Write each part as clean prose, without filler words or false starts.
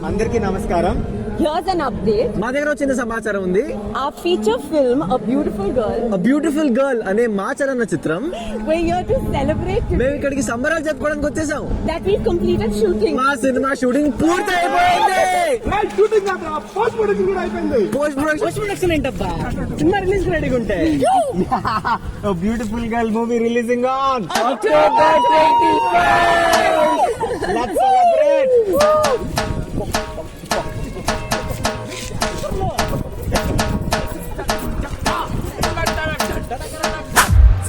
అందరికీ నమస్కారం. Here's an update. మా దగ్గర వచ్చిన సమాచారం ఉంది. Our feature film, A Beautiful Girl, అనే మా చలనచిత్రం we're here to celebrate మేము ఇక్కడికి సంబరాలు జరుపుకోవడానికి వచ్చేసాం. that we've completed shooting. మా సినిమా షూటింగ్ పూర్తి అయిపోయింది. పోస్ట్ ప్రొడక్షన్ ఏంటబ్బా, సినిమా రిలీజ్ రెడీగా ఉంటే beautiful girl movie releasing on October 25. Let's celebrate.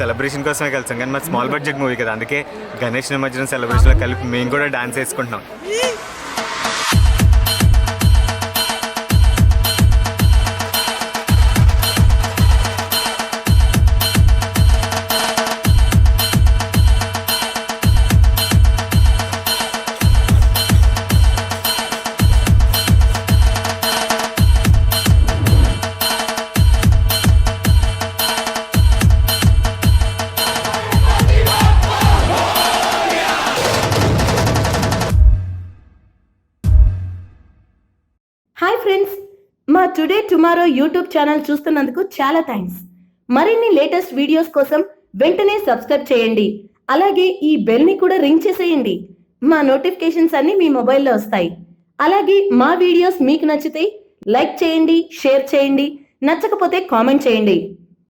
Celebration కోసమే కలిసాం కానీ మా స్మాల్ బడ్జెట్ మూవీ కదా, అందుకే గణేష్ నిమజ్జనం సెలబ్రేషన్ లో కలిపి మేము కూడా డాన్స్ వేసుకుంటున్నాం. హాయ్ ఫ్రెండ్స్, మా టుడే టుమారో యూట్యూబ్ ఛానల్ చూస్తున్నందుకు చాలా థ్యాంక్స్. మరిన్ని లేటెస్ట్ వీడియోస్ కోసం వెంటనే సబ్స్క్రైబ్ చేయండి. అలాగే ఈ బెల్ని కూడా రింగ్ చేసేయండి. మా నోటిఫికేషన్స్ అన్ని మీ మొబైల్లో వస్తాయి. అలాగే మా వీడియోస్ మీకు నచ్చితే లైక్ చేయండి, షేర్ చేయండి, నచ్చకపోతే కామెంట్ చేయండి.